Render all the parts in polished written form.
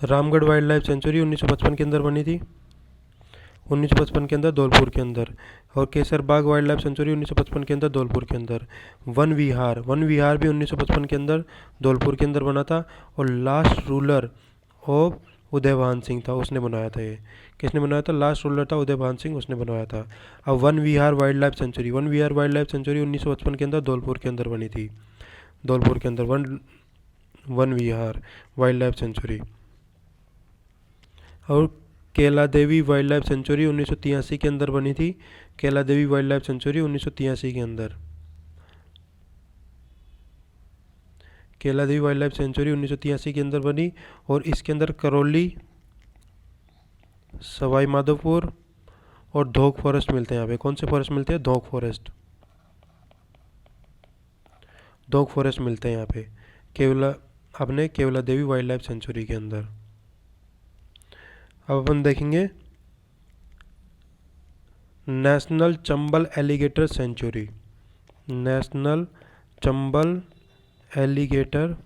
Ramgarh wild life sanctuary 1955 के अंदर बनी थी, 1955 के अंदर धौलपुर के अंदर। और केसर बाग वाइल्ड लाइफ सेंचुरी 1955 के अंदर धौलपुर के अंदर। वन विहार भी 1955 के अंदर धौलपुर के अंदर बना था। और last ruler of Udaybhan Singh था, उसने बनाया था। ये किसने बनाया था? लास्ट रूलर था उदयभान सिंह, उसने बनवाया था। अब वन विहार वाइल्ड लाइफ सेंचुरी, 1955 के अंदर धौलपुर के अंदर बनी थी। धौलपुर के अंदर वन विहार वाइल्ड लाइफ सेंचुरी। और केला देवी वाइल्ड लाइफ सेंचुरी 1983 के अंदर बनी थी। केला देवी वाइल्ड लाइफ सेंचुरी 1983 के अंदर। केला देवी वाइल्ड लाइफ सेंचुरी 1983 के अंदर बनी। और इसके अंदर करौली, सवाई माधोपुर और धोक फॉरेस्ट मिलते हैं। यहाँ पे कौन से फॉरेस्ट मिलते हैं? धोक फॉरेस्ट, धोक फॉरेस्ट मिलते हैं यहाँ पे Kevala Devi wild life sanctuary के अंदर। अब अपन देखेंगे national Chambal alligator sanctuary. National Chambal alligator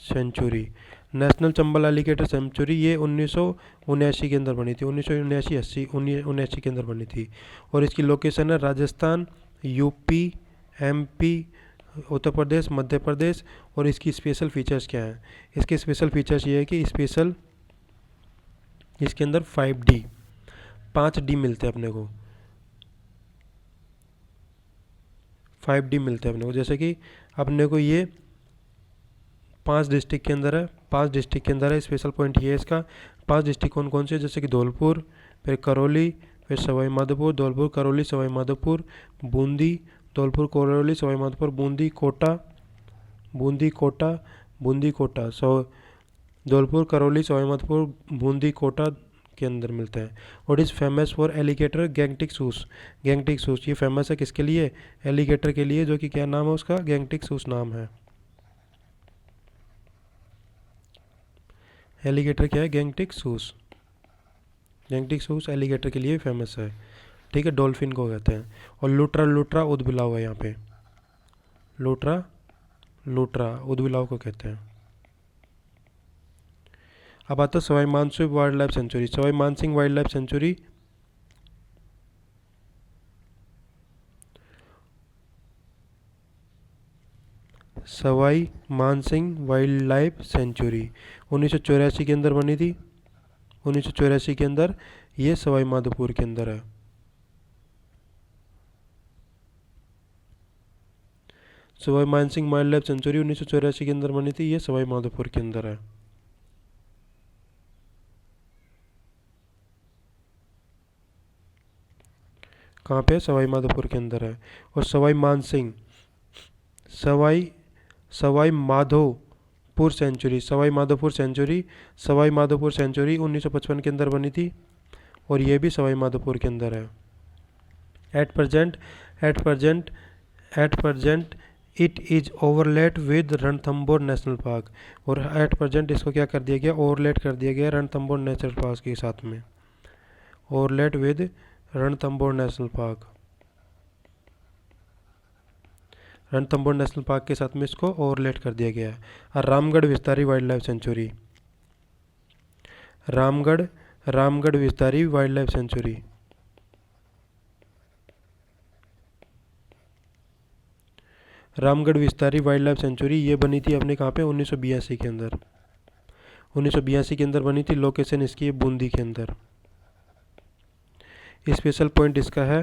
sanctuary, national Chambal alligator sanctuary ये 1979 के अंदर बनी थी। 1979 के अंदर बनी थी। और इसकी लोकेशन है राजस्थान, यूपी, एमपी, उत्तर प्रदेश, मध्य प्रदेश। और इसकी स्पेशल फीचर्स क्या हैं? इसके स्पेशल फीचर्स ये है कि इसके अंदर 5D मिलते हैं अपने को, 5D मिलते हैं अपने को। जैसे कि अपने को ये 5 डिस्ट्रिक्ट के अंदर है, 5 डिस्ट्रिक्ट के अंदर है। स्पेशल पॉइंट ये है इसका। 5 डिस्ट्रिक्ट कौन कौन से? जैसे कि धौलपुर, फिर करौली, फिर सवाई माधोपुर, धौलपुर करौली सवाई माधोपुर, बूंदी, धौलपुर करौली सवाई माधोपुर, बूंदी कोटा, धौलपुर करौली सवाई माधोपुर, बूंदी कोटा के अंदर मिलता है। और is famous for alligator Gangetic susu. Gangetic susu ये फेमस है किसके लिए? एलिगेटर के लिए, जो कि क्या नाम है उसका? गैंगटिक सूस नाम है। एलिगेटर क्या है? गैंगटिक सूस। गैंगटिक सूस एलिगेटर के लिए फेमस है, ठीक है। डॉल्फिन को कहते हैं। और लुट्रा उदबिलाव है यहाँ पे। लुट्रा उदबिलाव को कहते हैं। अब आता है Sawai Mansingh wild life sanctuary. Sawai Mansingh wild life sanctuary Sawai Mansingh wild life sanctuary 1984 के अंदर बनी थी। 1984 के अंदर ये सवाई माधोपुर के अंदर है। Sawai Mansingh wild life sanctuary 1984 के अंदर बनी थी। ये सवाई माधोपुर के अंदर है। कहाँ पे? सवाई माधोपुर के अंदर है। और सवाई माधोपुर सेंचुरी 1955 के अंदर बनी थी। और ये भी सवाई माधोपुर के अंदर है। At present it is overlaid with Ranthambore national park. और एट प्रजेंट इसको क्या कर दिया गया? ओवरलेट कर दिया गया रणथंबोर नेशनल पार्क के साथ में। Overlaid with Ranthambore national park, Ranthambore national park के साथ में इसको ओवरलेट कर दिया गया है। और Ramgarh Vishdhari wild life sanctuary, Ramgarh Vishdhari wild life sanctuary. Ramgarh Vishdhari wild life sanctuary ये बनी थी अपने कहाँ पे? 1982 के अंदर। 1982 के अंदर बनी थी। लोकेशन इसकी है बूंदी के अंदर। स्पेशल पॉइंट इसका है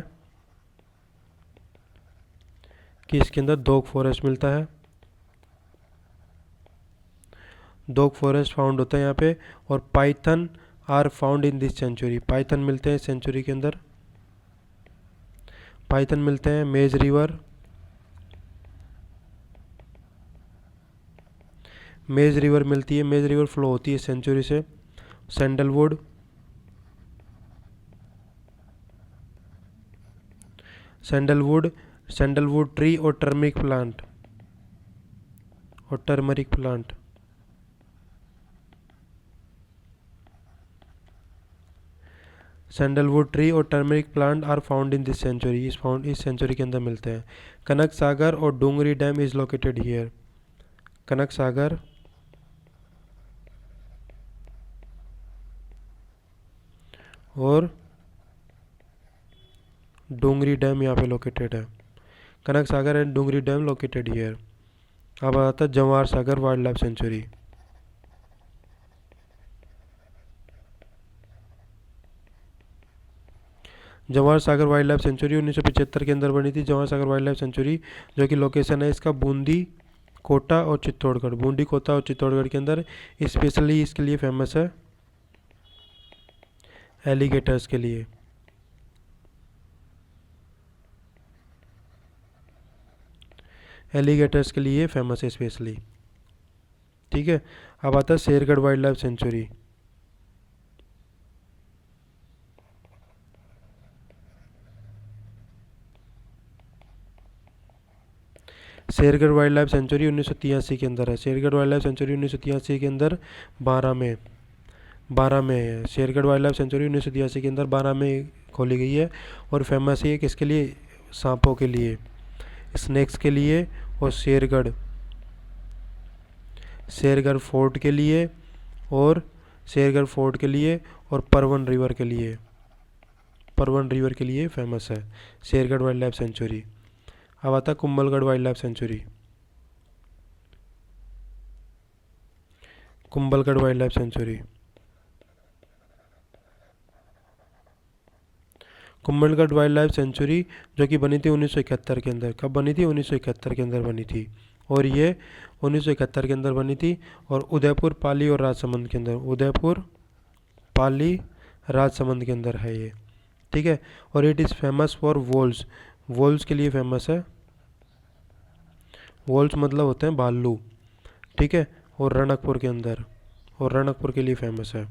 कि इसके अंदर डॉग फॉरेस्ट मिलता है। डॉग फॉरेस्ट फाउंड होता है यहाँ पे। और python are found in this sanctuary. Python मिलते हैं सेंचुरी के अंदर। पाइथन मिलते हैं। मेज रिवर मिलती है। मेज रिवर फ्लो होती है सेंचुरी से। सैंडलवुड ट्री और टर्मरिक प्लांट सैंडलवुड ट्री और turmeric plant are found in this sanctuary. इस सेंचुरी के अंदर मिलते हैं। कनक सागर और Dungri dam is located here. Kanak Sagar और डोंगरी डैम यहाँ पे लोकेटेड है। Kanak Sagar and Dungri dam located here. अब आता है Jawahar Sagar wild life sanctuary. Jawahar Sagar wild life sanctuary 1975 के अंदर बनी थी। Jawahar Sagar wild life sanctuary जो कि लोकेशन है इसका बूंदी, कोटा और चित्तौड़गढ़। बूंदी, कोटा और चित्तौड़गढ़ के अंदर। स्पेशली इसके लिए फेमस है एलिगेटर्स के लिए। एलिगेटर्स के लिए फेमस है स्पेशली। ठीक है। अब आता है Shergarh wild life sanctuary. Shergarh wild life sanctuary 1983 के अंदर है। शेरगढ़ वाइल्ड लाइफ सेंचुरी 1983 के अंदर 12 में है। शेरगढ़ वाइल्ड लाइफ सेंचुरी 1983 के अंदर 12 में खोली गई है। और फेमस है किसके लिए? सांपों के लिए, स्नेक्स के लिए और शेरगढ़ फोर्ट के लिए और शेरगढ़ फोर्ट के लिए और परवन रिवर के लिए। परवन रिवर के लिए फेमस है शेरगढ़ वाइल्ड लाइफ सेंचुरी। अब आता है Kumbhalgarh wild life sanctuary. Kumbhalgarh wild life sanctuary. Kumbhalgarh wild life sanctuary जो कि बनी थी 1971 के अंदर। कब बनी थी? 1971 के अंदर बनी थी। और ये 1971 के अंदर बनी थी। और उदयपुर, पाली और राजसमंद के अंदर। उदयपुर, पाली, राजसमंद के अंदर है ये। ठीक है। और इट इज़ फेमस फॉर वोल्स। वोल्स के लिए फेमस है। वोल्स मतलब होते हैं भालू। ठीक है। और रणकपुर के अंदर, और रणकपुर के लिए फेमस है।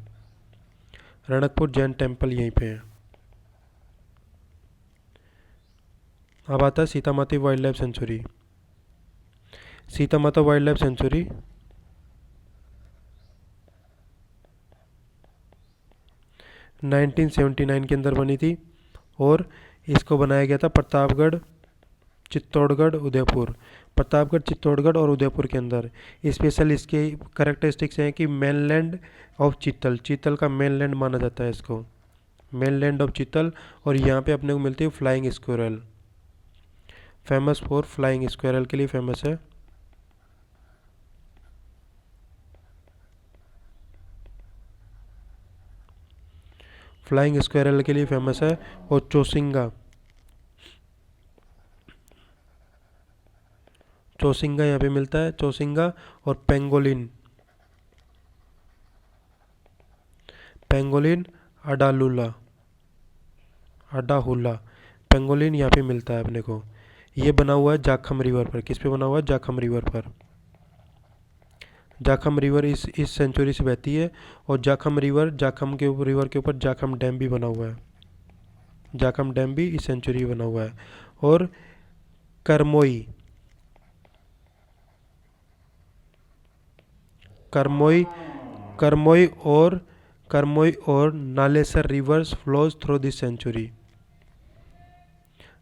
रणकपुर जैन टेम्पल यहीं पे है। अब आता है सीता माता वाइल्ड लाइफ सेंचुरी। सीता माता वाइल्ड लाइफ सेंचुरी 1979 के अंदर बनी थी। और इसको बनाया गया था प्रतापगढ़, चित्तौड़गढ़, उदयपुर। प्रतापगढ़, चित्तौड़गढ़ और उदयपुर के अंदर। स्पेशल इसके करेक्टरिस्टिक्स हैं कि मेनलैंड ऑफ चीतल, चीतल का मेनलैंड माना जाता है इसको, मेनलैंड ऑफ चीतल। और यहाँ पे अपने को मिलती है flying squirrel. Famous for flying squirrel के लिए फेमस है। फ्लाइंग स्क्वायरल के लिए फेमस है। और चौसिंगा, चौसिंगा यहाँ पे मिलता है। चौसिंगा और पेंगोलिन, पेंगोलिन अडालुला, अडाहुला। पेंगोलिन यहाँ पे मिलता है अपने को। ये बना हुआ है जाखम रिवर पर। किस पे बना हुआ है? जाखम रिवर पर। जाखम रिवर इस सेंचुरी से बहती है। और जाखम रिवर, जाखम के रिवर के ऊपर जाखम डैम भी बना हुआ है। जाखम डैम भी इस सेंचुरी में बना हुआ है। और करमोई, करमोई, करमोई और करमोई और Nalesar rivers flows through this sanctuary.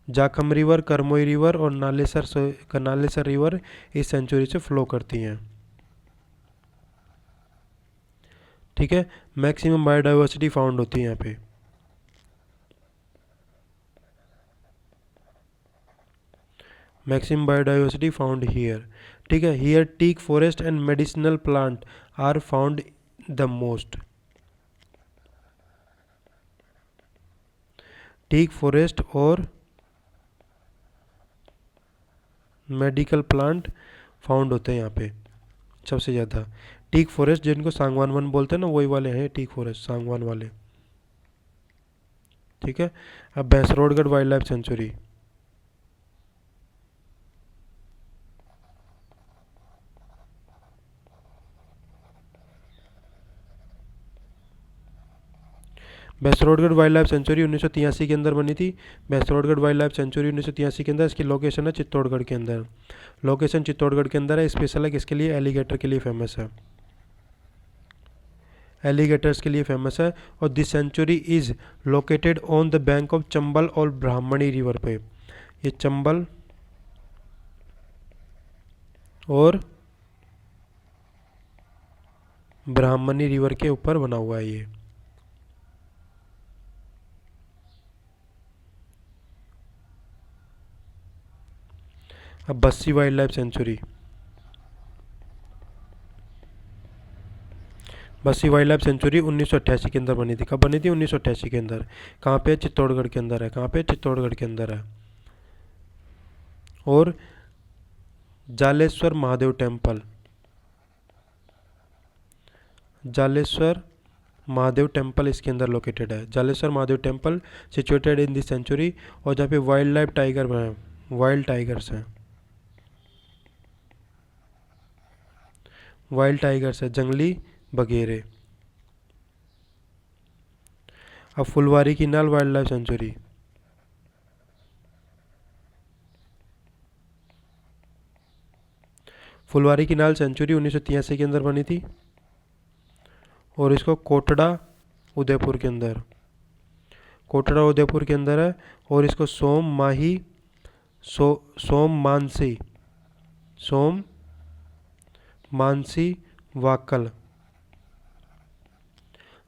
Jakham river, Karmoi river और नालेसर रिवर इस सेंचुरी से फ्लो करती हैं। ठीक है। मैक्सिमम बायोडाइवर्सिटी फाउंड होती है यहाँ पे। Maximum biodiversity found here. ठीक है। Here teak forest and medicinal plant are found the most. Teak forest और मेडिकल प्लांट फाउंड होते हैं यहाँ पे सबसे ज़्यादा। टीक फॉरेस्ट जिनको सांगवान वन बोलते हैं ना, वही वाले हैं टीक फॉरेस्ट, सांगवान वाले। ठीक है। अब Bhainsrorgarh wild life sanctuary. Bhainsrorgarh wild life sanctuary 1983 के अंदर बनी थी। भैंसरोडगढ़ वाइल्ड लाइफ सेंचुरी 1983 के अंदर। इसकी लोकेशन है चित्तौड़गढ़ के अंदर। लोकेशन चित्तौड़गढ़ के अंदर है। स्पेशल है किसके लिए? एलिगेटर के लिए फेमस है। एलिगेटर्स के लिए फेमस है। और this sanctuary is located on the bank of Chambal और ब्राह्मणी रिवर पे। ये चंबल और ब्राह्मणी रिवर के ऊपर बना हुआ है ये। अब Bassi wild life sanctuary, Bassi wild life sanctuary 1988 के अंदर बनी थी। कब बनी थी? 1988 के अंदर। कहाँ पे? चित्तौड़गढ़ के अंदर है। कहाँ पे? चित्तौड़गढ़ के अंदर है। और जालेश्वर महादेव टेम्पल, जालेश्वर महादेव टेम्पल इसके अंदर लोकेटेड है। Jaleshwar Mahadev temple situated in this sanctuary, और जहाँ पे वाइल्ड लाइफ टाइगर हैं, वाइल्ड टाइगर्स हैं, वाइल्ड टाइगर्स है, जंगली बघेरे। अब फुलवारी की नाल वाइल्ड लाइफ सेंचुरी, फुलवारी की नाल सेंचुरी 1983 के अंदर बनी थी, और इसको कोटड़ा उदयपुर के अंदर, कोटड़ा उदयपुर के अंदर है। और इसको सोम माही सोम मानसी वाकल,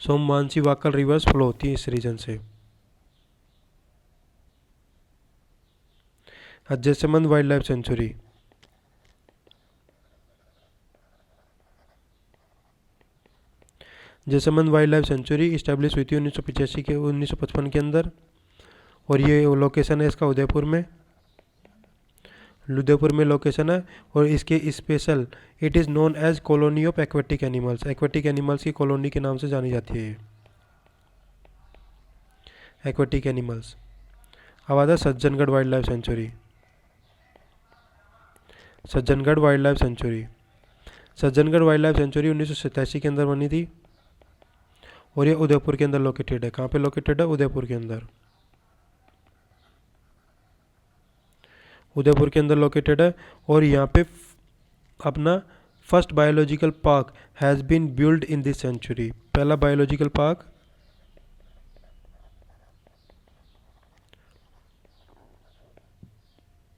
सोम मानसी वाकल रिवर्स फ्लो होती है इस रीजन से। Jaisalmer wild life sanctuary, Jaisalmer wild life sanctuary establish हुई थी 1955 के अंदर, और ये लोकेशन है इसका उदयपुर में, उदयपुर में लोकेशन है। और इसके special, it is known as colony of aquatic animals, aquatic animals की कॉलोनी के नाम से जानी जाती है ये, एक्वेटिक एनिमल्स। अब आता है Sajjangarh wild life sanctuary, Sajjangarh wild life sanctuary, Sajjangarh wild life sanctuary 1987 के अंदर बनी थी, और ये उदयपुर के अंदर लोकेटेड है। कहाँ पे लोकेटेड है? उदयपुर के अंदर, उदयपुर के अंदर लोकेटेड है। और यहाँ पे अपना first biological park has been build in this sanctuary, पहला बायोलॉजिकल पार्क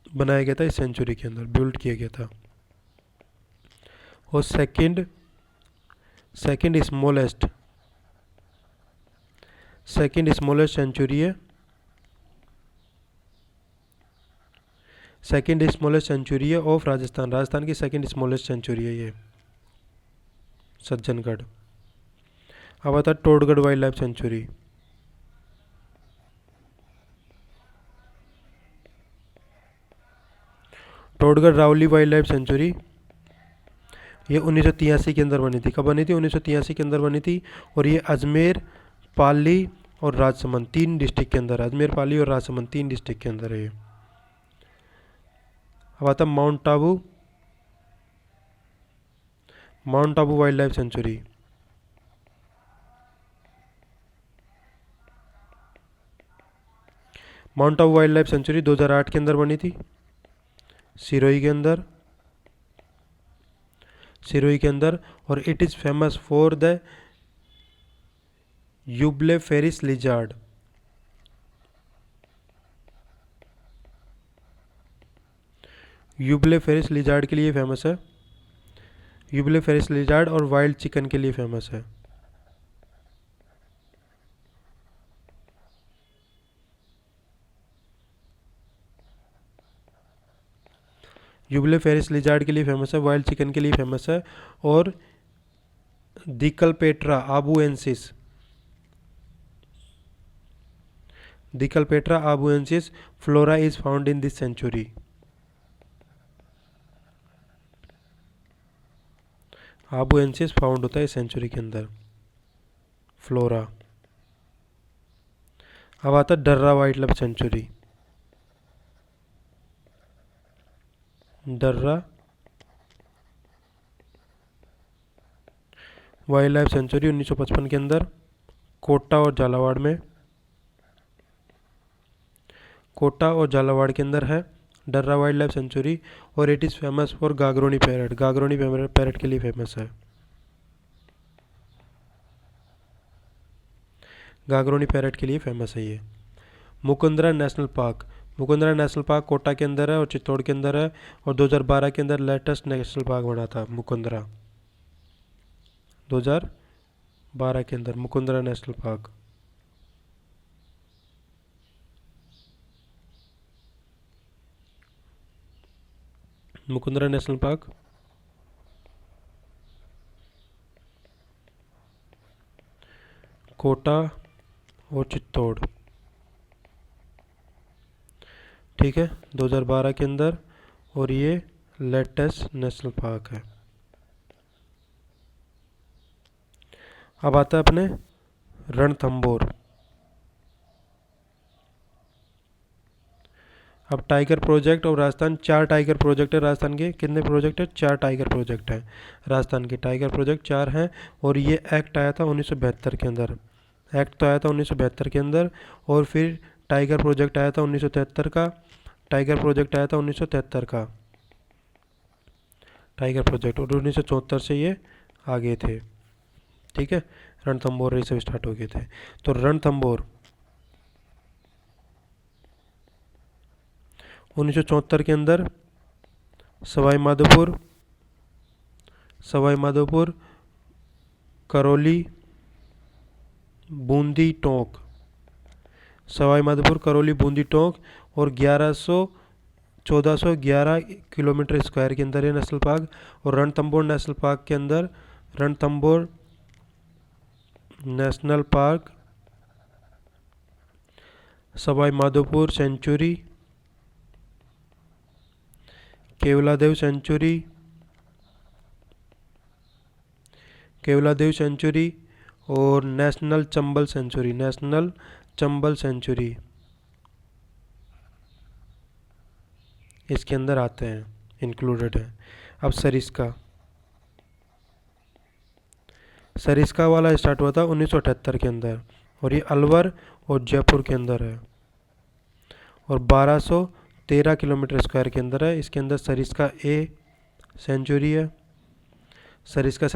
बनाया गया था इस सेंचुरी के अंदर, बिल्ड किया गया था। और सेकंड स्मॉलेस्ट सेंचुरी है, सेकंड स्मॉलेस्ट सेंचुरी है ऑफ राजस्थान, राजस्थान की सेकंड स्मॉलेस्ट सेंचुरी है ये सज्जनगढ़। अब आता है Todgarh wild life sanctuary, Todgarh रावली वाइल्ड लाइफ सेंचुरी, ये 1983 के अंदर बनी थी। कब बनी थी? 1983 के अंदर बनी थी, और ये अजमेर, पाली और राजसमंद 3 डिस्ट्रिक्ट के अंदर है, अजमेर, पाली और राजसमंद 3 डिस्ट्रिक्ट के अंदर है ये। अब आता mount Abu, mount Abu wild life sanctuary, mount Abu wild life sanctuary 2008 के अंदर बनी थी, सिरोही के अंदर, सिरोही के अंदर। और it is famous for the Eublepharis lizard, Eublepharis lizard के लिए फेमस है, यूब्लेफेरिस लिजार्ड, और वाइल्ड चिकन के लिए फेमस है। यूब्लेफेरिस लिजार्ड के लिए फेमस है, वाइल्ड चिकन के लिए फेमस है। और Dicliptera abuensis, Dicliptera abuensis flora is found in this sanctuary, abuensis found होता है इस सेंचुरी के अंदर, फ्लोरा। अब आता है Darrah wild life sanctuary, Darrah wild life sanctuary 1955 के अंदर, कोटा और झालावाड़ में, कोटा और झालावाड़ के अंदर है डर्रा वाइल्ड लाइफ सेंचुरी। और it is famous for Gagroni parrot, Gagroni parrot के लिए फेमस है, गागरोनी पैरट के लिए फेमस है ये। Mukundra national park, Mukundra national park Kota के अंदर है और चित्तौड़ के अंदर है, और 2012 के अंदर लेटेस्ट नेशनल पार्क बना था मुकुंदरा, 2012 के अंदर Mukundra national park. Mukundra national park, Kota और चित्तौड़, ठीक है, 2012 के अंदर। और ये लेटेस्ट नेशनल पार्क है। अब आता है अपने रणथंभौर। अब टाइगर प्रोजेक्ट और राजस्थान, 4 टाइगर प्रोजेक्ट है राजस्थान के। कितने प्रोजेक्ट है? 4 टाइगर प्रोजेक्ट है राजस्थान के। टाइगर प्रोजेक्ट 4 हैं। और ये एक्ट आया था 1972 के अंदर। एक्ट तो आया था 1972 के अंदर। और फिर टाइगर प्रोजेक्ट आया था 1973 का। टाइगर प्रोजेक्ट आया था 1973 का टाइगर प्रोजेक्ट। और 1974 से ये आगे थे, ठीक है। रणथंभौर ये सब स्टार्ट हो गए थे। तो रणथंभौर 1974 के अंदर सवाई माधोपुर, करौली, बूंदी, टोंक, सवाई माधोपुर, करौली, बूंदी, टोंक और 1411 किलोमीटर स्क्वायर के अंदर है नेशनल पार्क। और रणथंभौर नेशनल पार्क के अंदर, Ranthambore national park, Sawai Madhopur sanctuary, Keoladeo sanctuary और नेशनल चंबल सेंचुरी इसके अंदर आते हैं, इंक्लूडेड है। अब सरिस्का वाला स्टार्ट हुआ था 1978 के अंदर। और ये अलवर और जयपुर के अंदर है। और 1213 किलोमीटर स्क्वायर के अंदर है। इसके अंदर सरिस्का ए सेंचुरी है, सरिस्का ए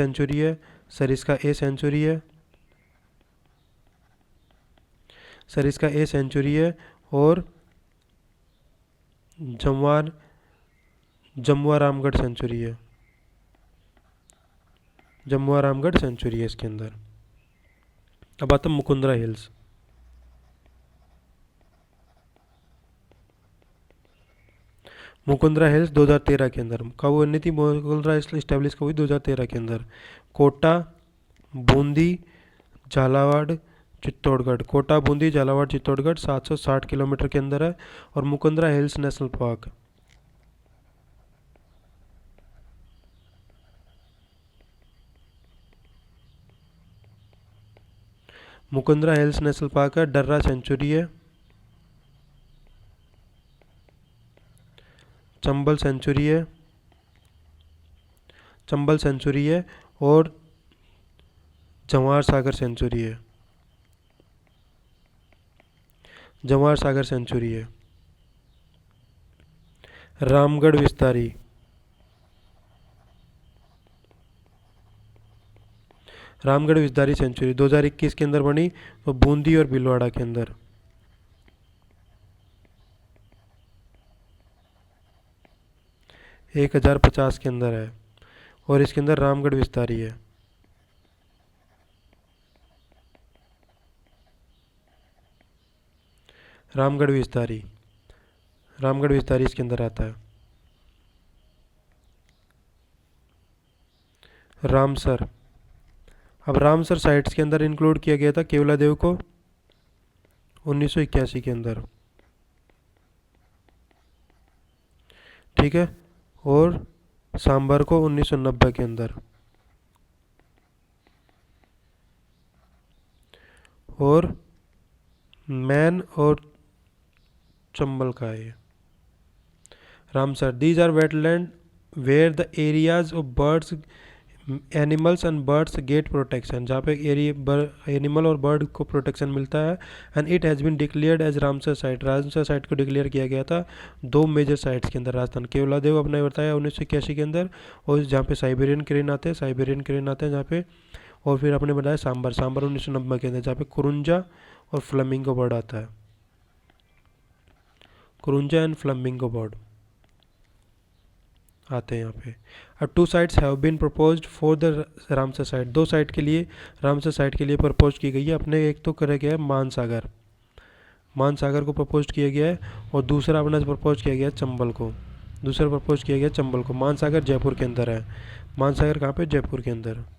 सेंचुरी है। और जमुआ रामगढ़ सेंचुरी है इसके अंदर। अब आता मुकुंदरा हिल्स। मुकुंदरा हिल्स 2013 के अंदर कब बनी थी? मुकुंदरा हिल्स इस्टेब्लिश कब हुई? 2013 के अंदर। कोटा, बूंदी, झालावाड़, चित्तौड़गढ़। कोटा, बूंदी, झालावाड़, चित्तौड़गढ़ 760 किलोमीटर के अंदर है। और मुकुंदरा हिल्स नेशनल पार्क है, डर्रा सेंचुरी है, चंबल सेंचुरी है और जवाहर सागर सेंचुरी है। रामगढ़ विस्तारी सेंचुरी 2021 के अंदर बनी। तो बूंदी और भीलवाड़ा के अंदर। एक 1050 के अंदर है। और इसके अंदर रामगढ़ विस्तारी है। रामगढ़ विस्तारी इसके अंदर आता है। रामसर। अब रामसर साइट्स के अंदर इंक्लूड किया गया था केवलादेव को 1981 के अंदर, ठीक है। और सांबर को 1990 के अंदर। और मैन और चंबल का है Ramsar. These are wetland where the areas of birds, animals and birds get protection, जहाँ पे एनिमल और बर्ड को प्रोटेक्शन मिलता है। And it has been declared as Ramsar site को डिक्लेयर किया गया था 2 मेजर साइट्स के अंदर राजस्थान। केवलादेव अपने बताया 1981 के अंदर। और जहाँ पे साइबेरियन क्रेन आते हैं जहाँ पे। और फिर अपने बताया सांबर 1990 के अंदर, जहाँ पे कुरुंजा और फ्लेमिंगो बर्ड आता है। कुरुंजा एंड फ्लेमिंगो बर्ड आते हैं यहाँ पे। अब 2 sites have been proposed for the Ramsar site. 2 site के लिए रामसर साइट के लिए प्रपोज की गई है अपने। एक तो करा गया है मानसागर को प्रपोज किया गया है। और दूसरा अपना प्रपोज किया गया है चंबल को। दूसरा प्रपोज किया गया चंबल को। मानसागर जयपुर के अंदर है। मानसागर कहाँ पे? जयपुर के अंदर।